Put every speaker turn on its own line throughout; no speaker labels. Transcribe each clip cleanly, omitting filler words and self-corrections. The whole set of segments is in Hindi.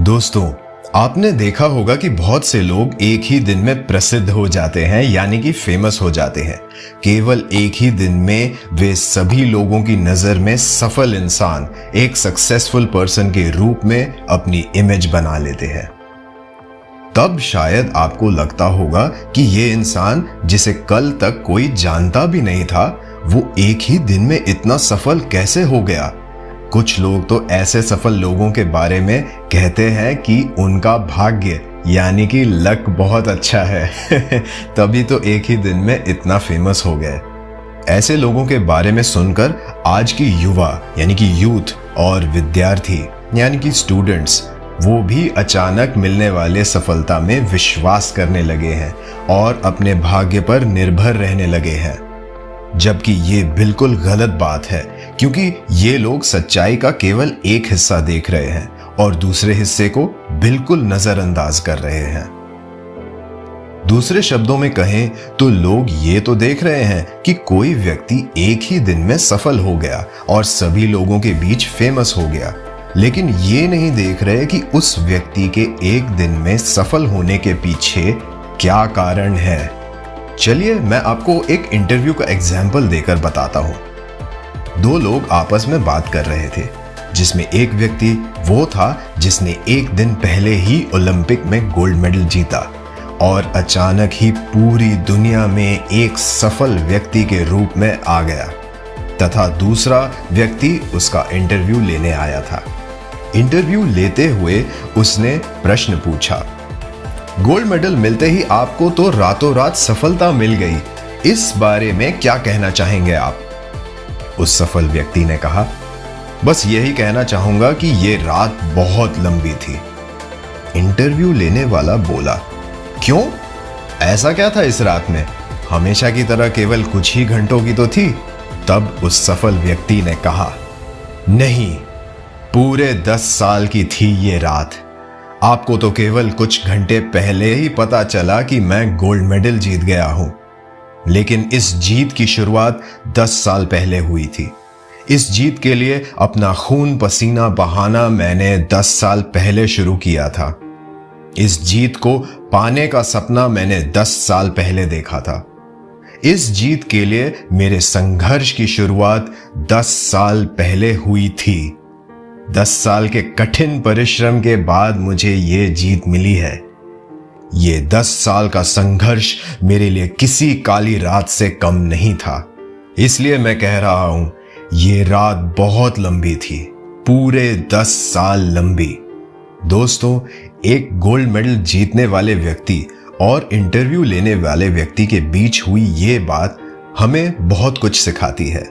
दोस्तों, आपने देखा होगा कि बहुत से लोग एक ही दिन में प्रसिद्ध हो जाते हैं, यानी कि फेमस हो जाते हैं। केवल एक ही दिन में वे सभी लोगों की नजर में सफल इंसान, एक सक्सेसफुल पर्सन के रूप में अपनी इमेज बना लेते हैं। तब शायद आपको लगता होगा कि ये इंसान जिसे कल तक कोई जानता भी नहीं था, वो एक ही दिन में इतना सफल कैसे हो गया। कुछ लोग तो ऐसे सफल लोगों के बारे में कहते हैं कि उनका भाग्य यानी कि लक बहुत अच्छा है तभी तो एक ही दिन में इतना फेमस हो गए। ऐसे लोगों के बारे में सुनकर आज की युवा यानी कि यूथ और विद्यार्थी यानी कि स्टूडेंट्स, वो भी अचानक मिलने वाले सफलता में विश्वास करने लगे हैं और अपने भाग्य पर निर्भर रहने लगे हैं। जबकि ये बिल्कुल गलत बात है, क्योंकि ये लोग सच्चाई का केवल एक हिस्सा देख रहे हैं और दूसरे हिस्से को बिल्कुल नजरअंदाज कर रहे हैं। दूसरे शब्दों में कहें तो लोग ये तो देख रहे हैं कि कोई व्यक्ति एक ही दिन में सफल हो गया और सभी लोगों के बीच फेमस हो गया, लेकिन ये नहीं देख रहे कि उस व्यक्ति के एक दिन में सफल होने के पीछे क्या कारण है। चलिए मैं आपको एक इंटरव्यू का एग्जाम्पल देकर बताता हूं। दो लोग आपस में बात कर रहे थे, जिसमें एक व्यक्ति वो था जिसने एक दिन पहले ही ओलंपिक में गोल्ड मेडल जीता और अचानक ही पूरी दुनिया में एक सफल व्यक्ति के रूप में आ गया, तथा दूसरा व्यक्ति उसका इंटरव्यू लेने आया था। इंटरव्यू लेते हुए उसने प्रश्न पूछा, गोल्ड मेडल मिलते ही आपको तो रातों रात सफलता मिल गई, इस बारे में क्या कहना चाहेंगे आप? उस सफल व्यक्ति ने कहा, बस यही कहना चाहूंगा कि ये रात बहुत लंबी थी। इंटरव्यू लेने वाला बोला, क्यों, ऐसा क्या था इस रात में? हमेशा की तरह केवल कुछ ही घंटों की तो थी। तब उस सफल व्यक्ति ने कहा, नहीं, पूरे 10 साल की थी ये रात। आपको तो केवल कुछ घंटे पहले ही पता चला कि मैं गोल्ड मेडल जीत गया हूं, लेकिन इस जीत की शुरुआत 10 साल पहले हुई थी। इस जीत के लिए अपना खून पसीना बहाना मैंने 10 साल पहले शुरू किया था। इस जीत को पाने का सपना मैंने 10 साल पहले देखा था। इस जीत के लिए मेरे संघर्ष की शुरुआत 10 साल पहले हुई थी। 10 साल के कठिन परिश्रम के बाद मुझे ये जीत मिली है। ये 10 साल का संघर्ष मेरे लिए किसी काली रात से कम नहीं था। इसलिए मैं कह रहा हूं, ये रात बहुत लंबी थी, पूरे 10 साल लंबी। दोस्तों, एक गोल्ड मेडल जीतने वाले व्यक्ति और इंटरव्यू लेने वाले व्यक्ति के बीच हुई ये बात हमें बहुत कुछ सिखाती है।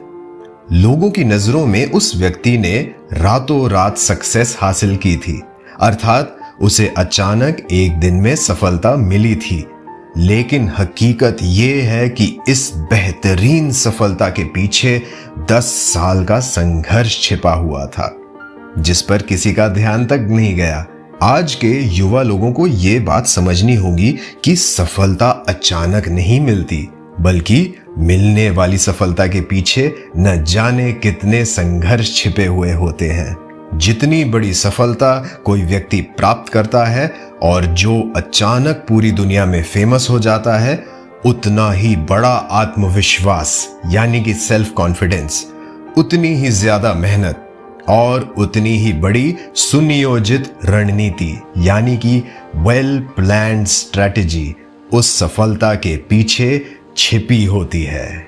लोगों की नजरों में उस व्यक्ति ने रातों रात सक्सेस हासिल की थी, अर्थात उसे अचानक एक दिन में सफलता मिली थी, लेकिन हकीकत ये है कि इस बेहतरीन सफलता के पीछे 10 साल का संघर्ष छिपा हुआ था, जिस पर किसी का ध्यान तक नहीं गया। आज के युवा लोगों को ये बात समझनी होगी कि सफलता अचानक नहीं मिलती, बल्कि मिलने वाली सफलता के पीछे न जाने कितने संघर्ष छिपे हुए होते हैं। जितनी बड़ी सफलता कोई व्यक्ति प्राप्त करता है और जो अचानक पूरी दुनिया में फेमस हो जाता है, उतना ही बड़ा आत्मविश्वास यानी कि सेल्फ कॉन्फिडेंस, उतनी ही ज्यादा मेहनत और उतनी ही बड़ी सुनियोजित रणनीति यानी कि वेल प्लान्ड स्ट्रैटेजी उस सफलता के पीछे छिपी होती है।